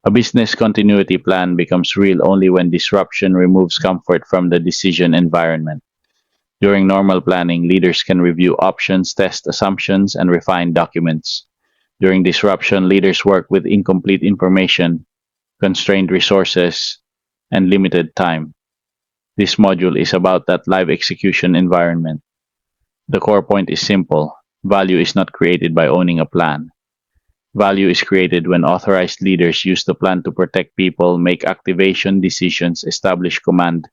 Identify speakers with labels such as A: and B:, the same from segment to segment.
A: A business continuity plan becomes real only when disruption removes comfort from the decision environment. During normal planning, leaders can review options, test assumptions, and refine documents. During disruption, leaders work with incomplete information, constrained resources, and limited time. This module is about that live execution environment. The core point is simple. Value is not created by owning a plan. Value is created when authorized leaders use the plan to protect people, make activation decisions, establish command,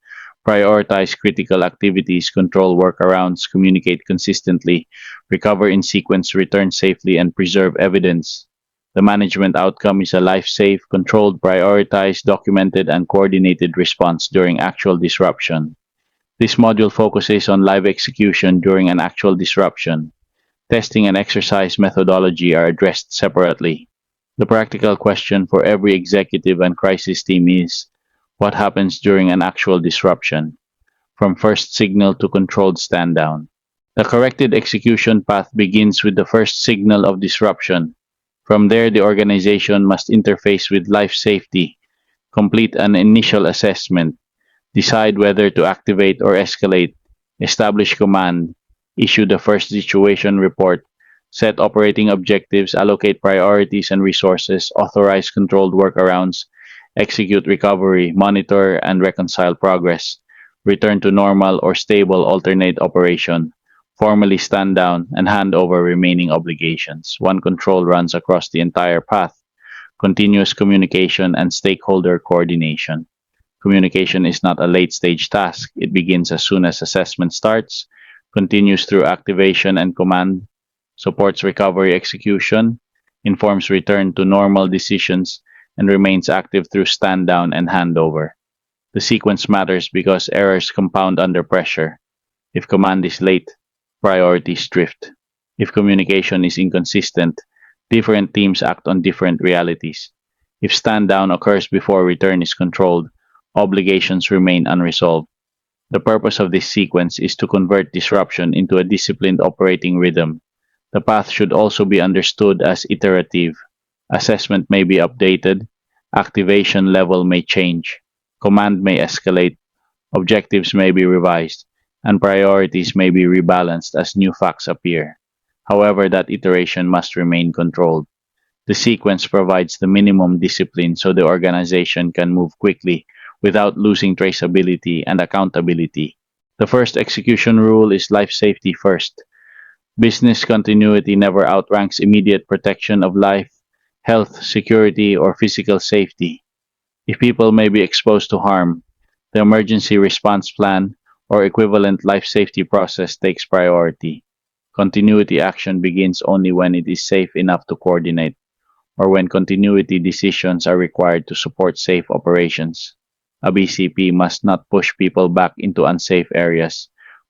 A: prioritize critical activities, control workarounds, communicate consistently, recover in sequence, return safely, and preserve evidence. The management outcome is a life-safe, controlled, prioritized, documented, and coordinated response during actual disruption. This module focuses on live execution during an actual disruption. Testing and exercise methodology are addressed separately. The practical question for every executive and crisis team is, what happens during an actual disruption? From first signal to controlled stand down. The corrected execution path begins with the first signal of disruption. From there, the organization must interface with life safety, complete an initial assessment, decide whether to activate or escalate, establish command, issue the first situation report, set operating objectives, allocate priorities and resources, authorize controlled workarounds, execute recovery, monitor and reconcile progress, return to normal or stable alternate operation, formally stand down, and hand over remaining obligations. One control runs across the entire path, continuous communication and stakeholder coordination. Communication is not a late-stage task. It begins as soon as assessment starts, continues through activation and command, supports recovery execution, informs return to normal decisions, and remains active through stand down and handover. The sequence matters because errors compound under pressure. If command is late, priorities drift. If communication is inconsistent, different teams act on different realities. If stand down occurs before return is controlled, obligations remain unresolved. The purpose of this sequence is to convert disruption into a disciplined operating rhythm. The path should also be understood as iterative. Assessment may be updated, activation level may change, command may escalate, objectives may be revised, and priorities may be rebalanced as new facts appear. However, that iteration must remain controlled. The sequence provides the minimum discipline so the organization can move quickly without losing traceability and accountability. The first execution rule is life safety first. Business continuity never outranks immediate protection of life, health, security, or physical safety. If people may be exposed to harm, the emergency response plan or equivalent life safety process takes priority. Continuity action begins only when it is safe enough to coordinate, or when continuity decisions are required to support safe operations. A BCP must not push people back into unsafe areas,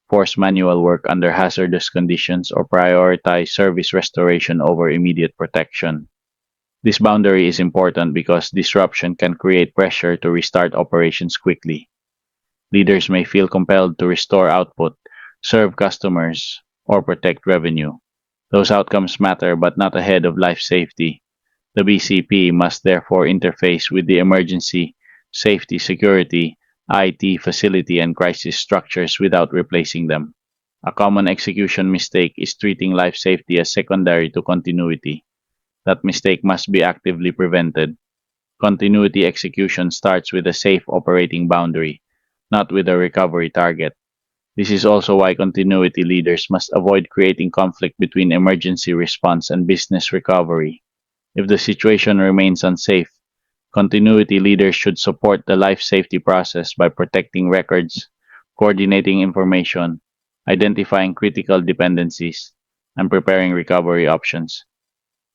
A: force manual work under hazardous conditions, or prioritize service restoration over immediate protection. This boundary is important because disruption can create pressure to restart operations quickly. Leaders may feel compelled to restore output, serve customers, or protect revenue. Those outcomes matter but not ahead of life safety. The BCP must therefore interface with the emergency, safety, security, IT, facility, and crisis structures without replacing them. A common execution mistake is treating life safety as secondary to continuity. That mistake must be actively prevented. Continuity execution starts with a safe operating boundary, not with a recovery target. This is also why continuity leaders must avoid creating conflict between emergency response and business recovery. If the situation remains unsafe, continuity leaders should support the life safety process by protecting records, coordinating information, identifying critical dependencies, and preparing recovery options.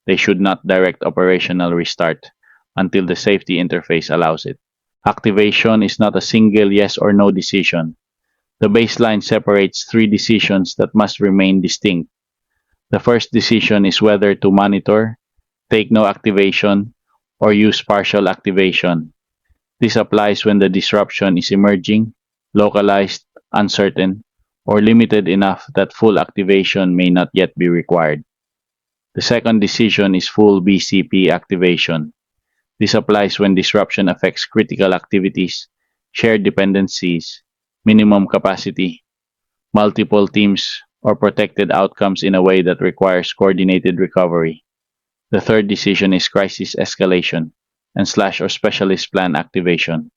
A: They should not direct operational restart until the safety interface allows it. Activation is not a single yes or no decision. The baseline separates three decisions that must remain distinct. The first decision is whether to monitor, take no activation, or use partial activation. This applies when the disruption is emerging, localized, uncertain, or limited enough that full activation may not yet be required. The second decision is full BCP activation. This applies when disruption affects critical activities, shared dependencies, minimum capacity, multiple teams, or protected outcomes in a way that requires coordinated recovery. The third decision is crisis escalation and slash or specialist plan activation.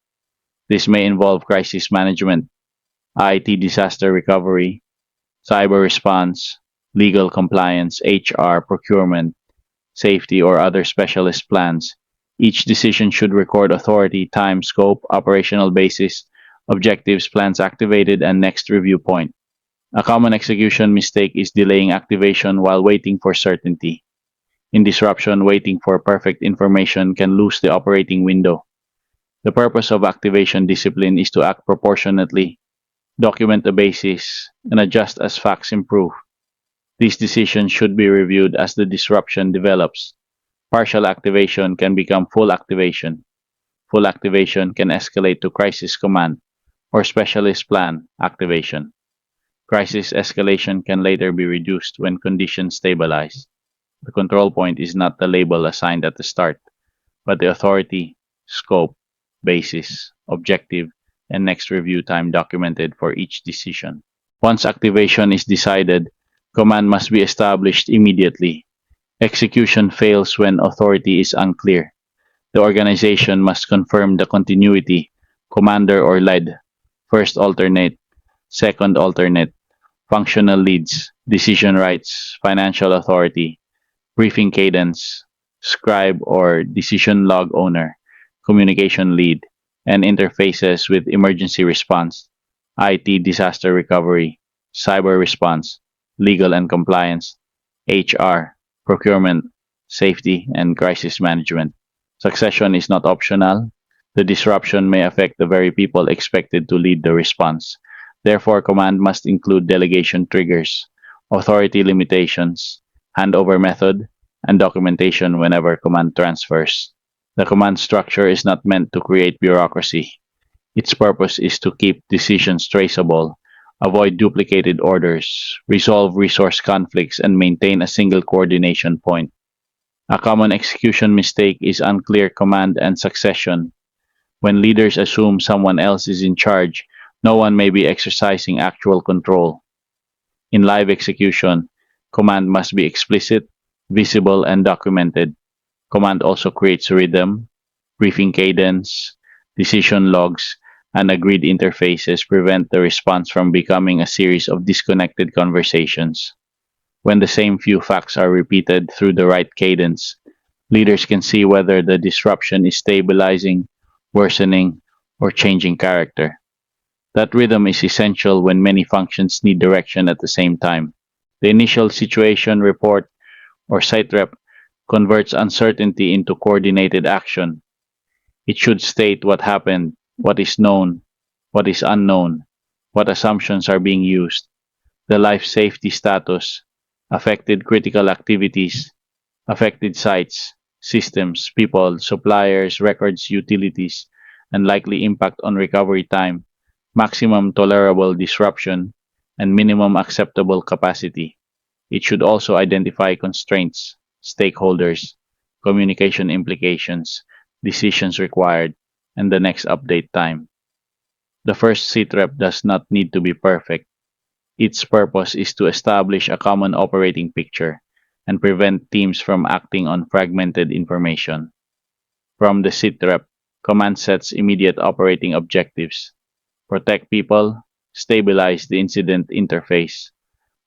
A: This may involve crisis management, IT disaster recovery, cyber response, legal compliance, HR, procurement, safety, or other specialist plans. Each decision should record authority, time, scope, operational basis, objectives, plans activated, and next review point. A common execution mistake is delaying activation while waiting for certainty. In disruption, waiting for perfect information can lose the operating window. The purpose of activation discipline is to act proportionately, document the basis, and adjust as facts improve. These decisions should be reviewed as the disruption develops. Partial activation can become full activation. Full activation can escalate to crisis command or specialist plan activation. Crisis escalation can later be reduced when conditions stabilize. The control point is not the label assigned at the start, but the authority, scope, basis, objective, and next review time documented for each decision. Once activation is decided, command must be established immediately. Execution fails when authority is unclear. The organization must confirm the continuity, commander or lead, first alternate, second alternate, functional leads, decision rights, financial authority, briefing cadence, scribe or decision log owner, communication lead, and interfaces with emergency response, IT disaster recovery, cyber response, legal and compliance, HR, procurement, safety, and crisis management. Succession is not optional. The disruption may affect the very people expected to lead the response. Therefore, command must include delegation triggers, authority limitations, handover method, and documentation whenever command transfers. The command structure is not meant to create bureaucracy. Its purpose is to keep decisions traceable, avoid duplicated orders, resolve resource conflicts, and maintain a single coordination point. A common execution mistake is unclear command and succession. When leaders assume someone else is in charge, no one may be exercising actual control. In live execution, command must be explicit, visible, and documented. Command also creates rhythm, briefing cadence, decision logs, and agreed interfaces prevent the response from becoming a series of disconnected conversations. When the same few facts are repeated through the right cadence, leaders can see whether the disruption is stabilizing, worsening, or changing character. That rhythm is essential when many functions need direction at the same time. The initial situation report, or SITREP, converts uncertainty into coordinated action. It should state what happened, what is known, what is unknown, what assumptions are being used, the life safety status, affected critical activities, affected sites, systems, people, suppliers, records, utilities, and likely impact on recovery time, maximum tolerable disruption, and minimum acceptable capacity. It should also identify constraints, stakeholders, communication implications, decisions required, and the next update time. The first SITREP does not need to be perfect. Its purpose is to establish a common operating picture and prevent teams from acting on fragmented information. From the SITREP, command sets immediate operating objectives: protect people, stabilize the incident interface,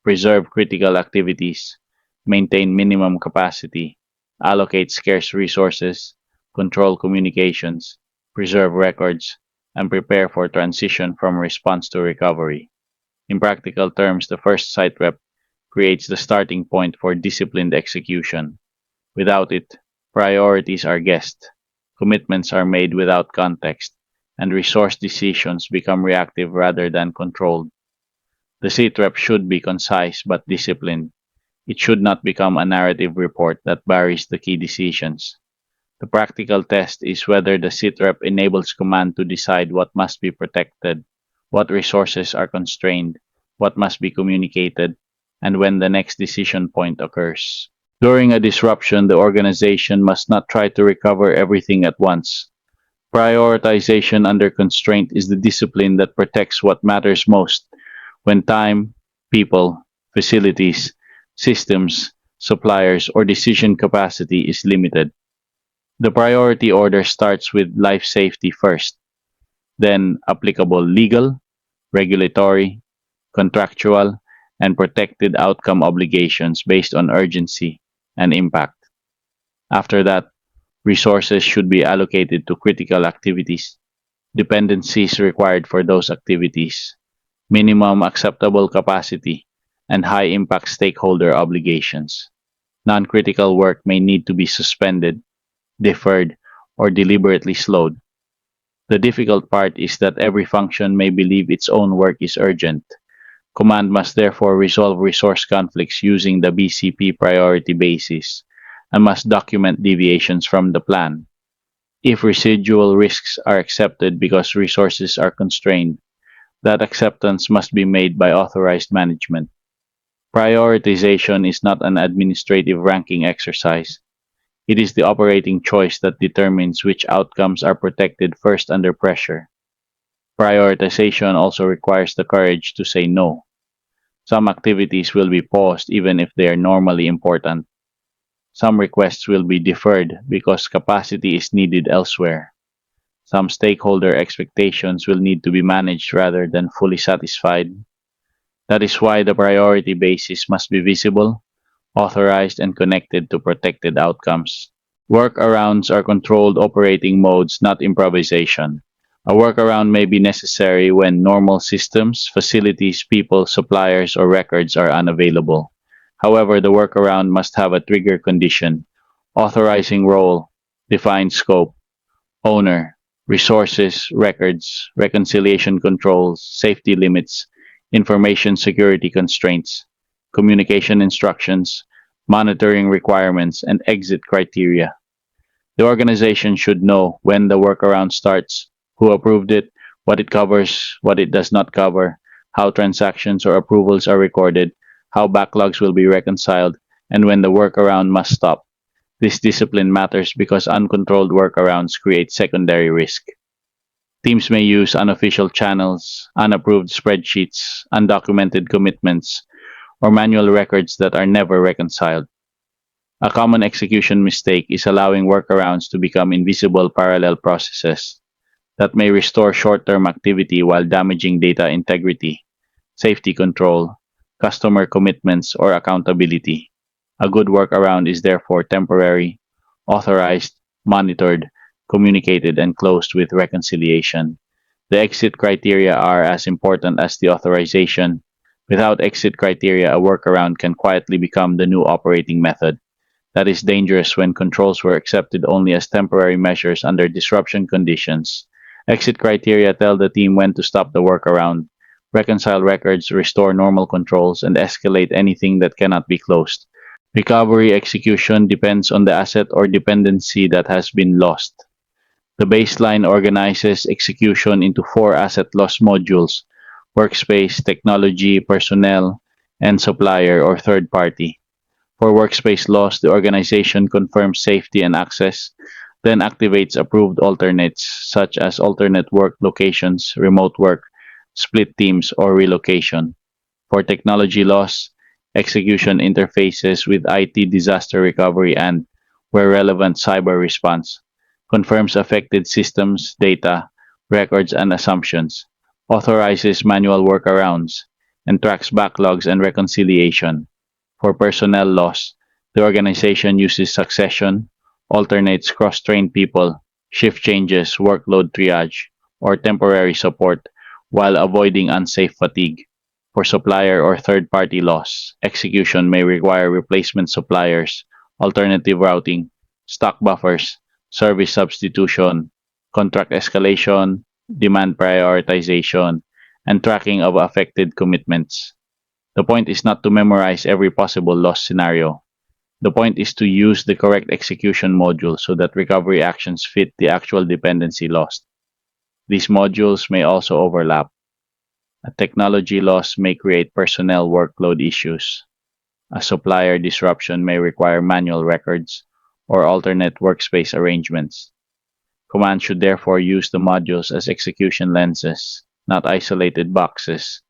A: preserve critical activities, maintain minimum capacity, allocate scarce resources, control communications, preserve records, and prepare for transition from response to recovery. In practical terms, the first SITREP creates the starting point for disciplined execution. Without it, priorities are guessed, commitments are made without context, and resource decisions become reactive rather than controlled. The SITREP should be concise but disciplined. It should not become a narrative report that buries the key decisions. The practical test is whether the SITREP enables command to decide what must be protected, what resources are constrained, what must be communicated, and when the next decision point occurs. During a disruption, the organization must not try to recover everything at once. Prioritization under constraint is the discipline that protects what matters most when time, people, facilities, systems, suppliers, or decision capacity is limited. The priority order starts with life safety first, then applicable legal, regulatory, contractual, and protected outcome obligations based on urgency and impact. After that, resources should be allocated to critical activities, dependencies required for those activities, minimum acceptable capacity, and high impact stakeholder obligations. Non critical work may need to be suspended, deferred, or deliberately slowed. The difficult part is that every function may believe its own work is urgent. Command must therefore resolve resource conflicts using the BCP priority basis and must document deviations from the plan. If residual risks are accepted because resources are constrained, that acceptance must be made by authorized management. Prioritization is not an administrative ranking exercise. It is the operating choice that determines which outcomes are protected first under pressure. Prioritization also requires the courage to say no. Some activities will be paused even if they are normally important. Some requests will be deferred because capacity is needed elsewhere. Some stakeholder expectations will need to be managed rather than fully satisfied. That is why the priority basis must be visible, authorized, and connected to protected outcomes. Workarounds are controlled operating modes, not improvisation. A workaround may be necessary when normal systems, facilities, people, suppliers, or records are unavailable. However, the workaround must have a trigger condition, authorizing role, defined scope, owner, resources, records, reconciliation controls, safety limits, information security constraints, communication instructions, monitoring requirements, and exit criteria. The organization should know when the workaround starts, who approved it, what it covers, what it does not cover, how transactions or approvals are recorded, how backlogs will be reconciled, and when the workaround must stop. This discipline matters because uncontrolled workarounds create secondary risk. Teams may use unofficial channels, unapproved spreadsheets, undocumented commitments, or manual records that are never reconciled. A common execution mistake is allowing workarounds to become invisible parallel processes that may restore short term activity while damaging data integrity, safety control, customer commitments, or accountability. A good workaround is therefore temporary, authorized, monitored, communicated, and closed with reconciliation. The exit criteria are as important as the authorization. Without exit criteria, a workaround can quietly become the new operating method. That is dangerous when controls were accepted only as temporary measures under disruption conditions. Exit criteria tell the team when to stop the workaround, reconcile records, restore normal controls, and escalate anything that cannot be closed. Recovery execution depends on the asset or dependency that has been lost. The baseline organizes execution into four asset loss modules: workspace, technology, personnel, and supplier or third party. For workspace loss, the organization confirms safety and access, then activates approved alternates such as alternate work locations, remote work, split teams, or relocation. For technology loss, execution interfaces with IT disaster recovery and, where relevant, cyber response, confirms affected systems, data, records, and assumptions, authorizes manual workarounds, and tracks backlogs and reconciliation. For personnel loss, the organization uses succession, alternates cross-trained people, shift changes, workload triage, or temporary support while avoiding unsafe fatigue. For supplier or third-party loss, execution may require replacement suppliers, alternative routing, stock buffers, service substitution, contract escalation, demand prioritization, and tracking of affected commitments. The point is not to memorize every possible loss scenario. The point is to use the correct execution module so that recovery actions fit the actual dependency lost. These modules may also overlap. A technology loss may create personnel workload issues. A supplier disruption may require manual records or alternate workspace arrangements. Command should therefore use the modules as execution lenses, not isolated boxes.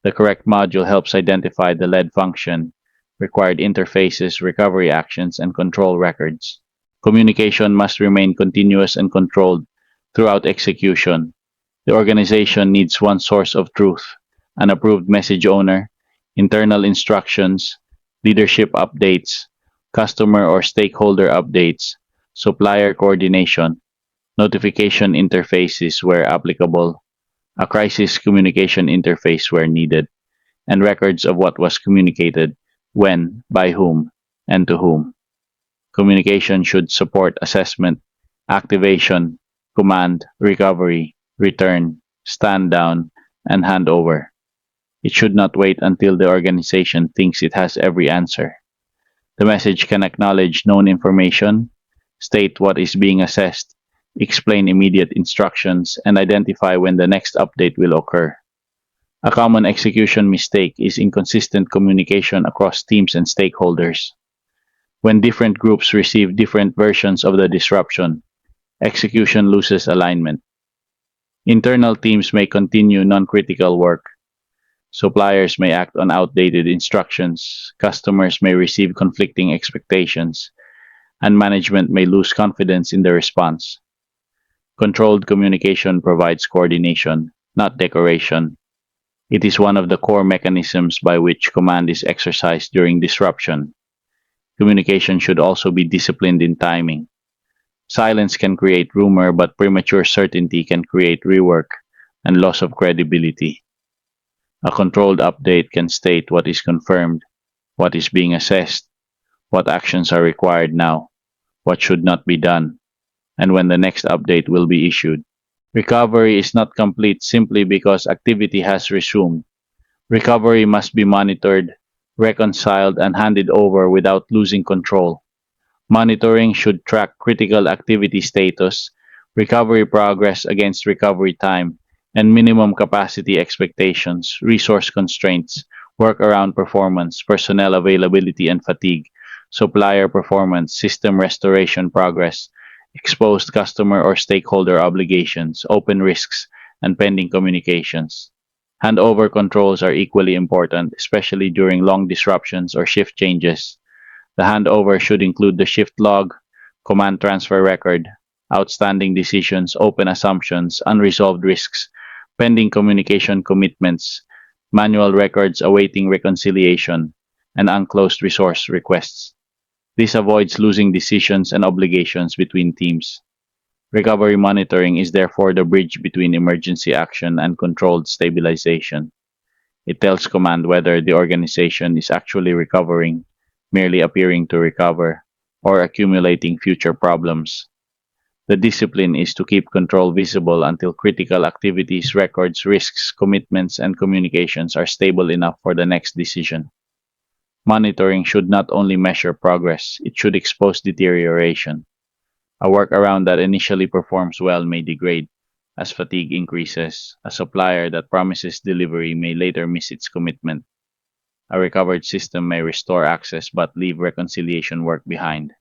A: The correct module helps identify the lead function, required interfaces, recovery actions, and control records. Communication must remain continuous and controlled throughout execution. The organization needs one source of truth, an approved message owner, internal instructions, leadership updates, customer or stakeholder updates, supplier coordination, notification interfaces where applicable, a crisis communication interface where needed, and records of what was communicated, when, by whom, and to whom. Communication should support assessment, activation, command, recovery, return, stand down, and handover. It should not wait until the organization thinks it has every answer. The message can acknowledge known information, state what is being assessed, explain immediate instructions, and identify when the next update will occur. A common execution mistake is inconsistent communication across teams and stakeholders. When different groups receive different versions of the disruption, execution loses alignment. Internal teams may continue non-critical work. Suppliers may act on outdated instructions. Customers may receive conflicting expectations. And management may lose confidence in the response. Controlled communication provides coordination, not decoration. It is one of the core mechanisms by which command is exercised during disruption. Communication should also be disciplined in timing. Silence can create rumor, but premature certainty can create rework and loss of credibility. A controlled update can state what is confirmed, what is being assessed, what actions are required now, what should not be done, and when the next update will be issued. Recovery is not complete simply because activity has resumed. Recovery must be monitored, reconciled, and handed over without losing control. Monitoring should track critical activity status, recovery progress against recovery time, and minimum capacity expectations, resource constraints, workaround performance, personnel availability and fatigue, supplier performance, system restoration progress, exposed customer or stakeholder obligations, open risks, and pending communications. Handover controls are equally important, especially during long disruptions or shift changes. The handover should include the shift log, command transfer record, outstanding decisions, open assumptions, unresolved risks, pending communication commitments, manual records awaiting reconciliation, and unclosed resource requests. This avoids losing decisions and obligations between teams. Recovery monitoring is therefore the bridge between emergency action and controlled stabilization. It tells command whether the organization is actually recovering, merely appearing to recover, or accumulating future problems. The discipline is to keep control visible until critical activities, records, risks, commitments, and communications are stable enough for the next decision. Monitoring should not only measure progress, it should expose deterioration. A workaround that initially performs well may degrade as fatigue increases. A supplier that promises delivery may later miss its commitment. A recovered system may restore access but leave reconciliation work behind.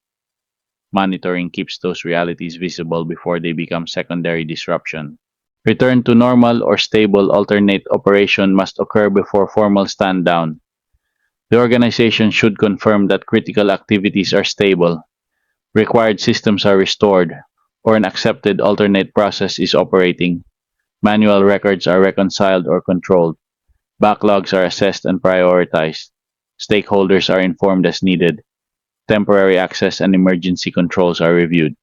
A: Monitoring keeps those realities visible before they become secondary disruption. Return to normal or stable alternate operation must occur before formal stand down. The organization should confirm that critical activities are stable, required systems are restored, or an accepted alternate process is operating. Manual records are reconciled or controlled. Backlogs are assessed and prioritized. Stakeholders are informed as needed. Temporary access and emergency controls are reviewed.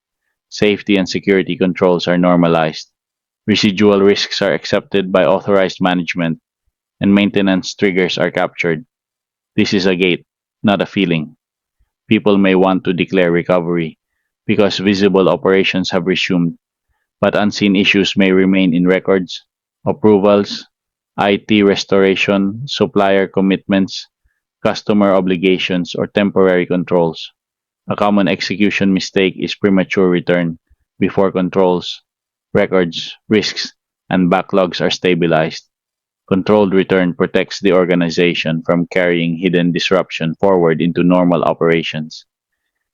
A: Safety and security controls are normalized. Residual risks are accepted by authorized management, and maintenance triggers are captured. This is a gate, not a feeling. People may want to declare recovery because visible operations have resumed, but unseen issues may remain in records, approvals, IT restoration, supplier commitments, customer obligations, or temporary controls. A common execution mistake is premature return before controls, records, risks, and backlogs are stabilized. Controlled return protects the organization from carrying hidden disruption forward into normal operations.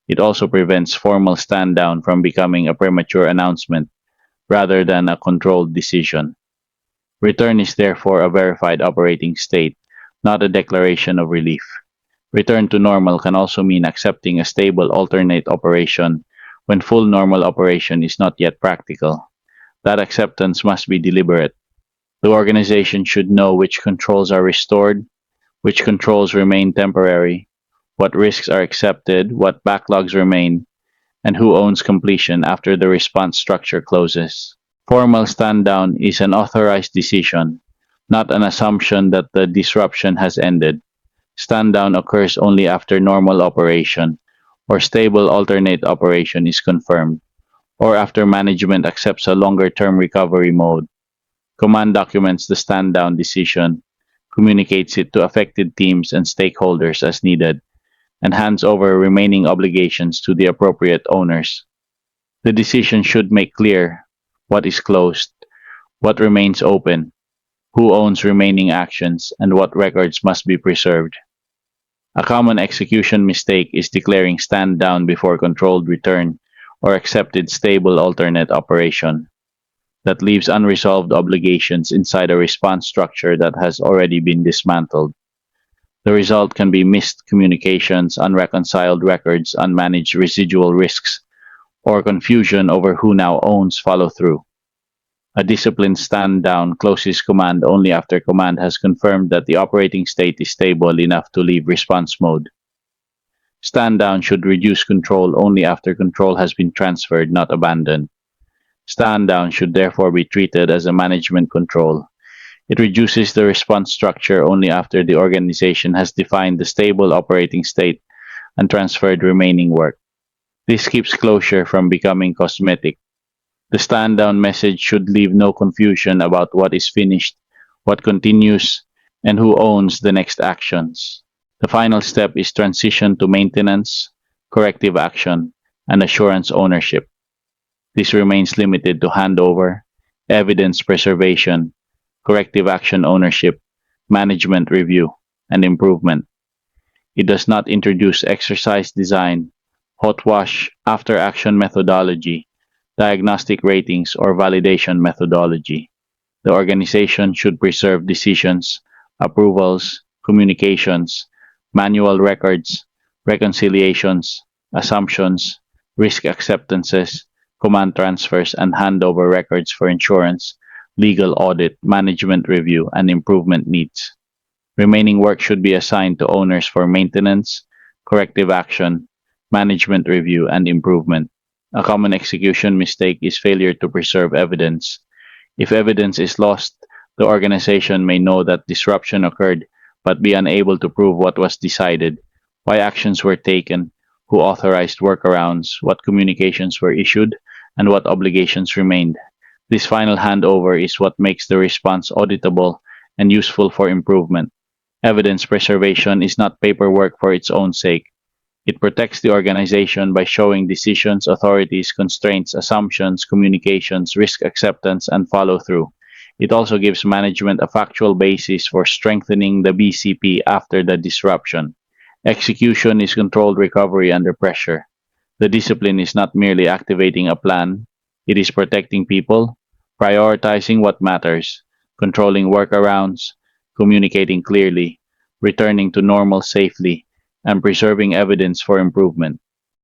A: It also prevents formal stand down from becoming a premature announcement rather than a controlled decision. Return is therefore a verified operating state, not a declaration of relief. Return to normal can also mean accepting a stable alternate operation when full normal operation is not yet practical. That acceptance must be deliberate. The organization should know which controls are restored, which controls remain temporary, what risks are accepted, what backlogs remain, and who owns completion after the response structure closes. Formal stand down is an authorized decision, not an assumption that the disruption has ended. Stand down occurs only after normal operation or stable alternate operation is confirmed, or after management accepts a longer term recovery mode. Command documents the stand down decision, communicates it to affected teams and stakeholders as needed, and hands over remaining obligations to the appropriate owners. The decision should make clear what is closed, what remains open, who owns remaining actions, and what records must be preserved. A common execution mistake is declaring stand down before controlled return or accepted stable alternate operation. That leaves unresolved obligations inside a response structure that has already been dismantled. The result can be missed communications, unreconciled records, unmanaged residual risks, or confusion over who now owns follow through. A disciplined stand down closes command only after command has confirmed that the operating state is stable enough to leave response mode. Stand down should reduce control only after control has been transferred, not abandoned. Stand down should therefore be treated as a management control. It reduces the response structure only after the organization has defined the stable operating state and transferred remaining work. This keeps closure from becoming cosmetic. The stand down message should leave no confusion about what is finished, what continues, and who owns the next actions. The final step is transition to maintenance, corrective action, and assurance ownership. This remains limited to handover, evidence preservation, corrective action ownership, management review, and improvement. It does not introduce exercise design, hot wash, after action methodology, diagnostic ratings, or validation methodology. The organization should preserve decisions, approvals, communications, manual records, reconciliations, assumptions, risk acceptances, command transfers, and handover records for insurance, legal audit, management review, and improvement needs. Remaining work should be assigned to owners for maintenance, corrective action, management review, and improvement. A common execution mistake is failure to preserve evidence. If evidence is lost, the organization may know that disruption occurred but be unable to prove what was decided, why actions were taken, who authorized workarounds, what communications were issued, and what obligations remained. This final handover is what makes the response auditable and useful for improvement. Evidence preservation is not paperwork for its own sake. It protects the organization by showing decisions, authorities, constraints, assumptions, communications, risk acceptance, and follow through. It also gives management a factual basis for strengthening the BCP after the disruption. Execution is controlled recovery under pressure. The discipline is not merely activating a plan, it is protecting people, prioritizing what matters, controlling workarounds, communicating clearly, returning to normal safely, and preserving evidence for improvement.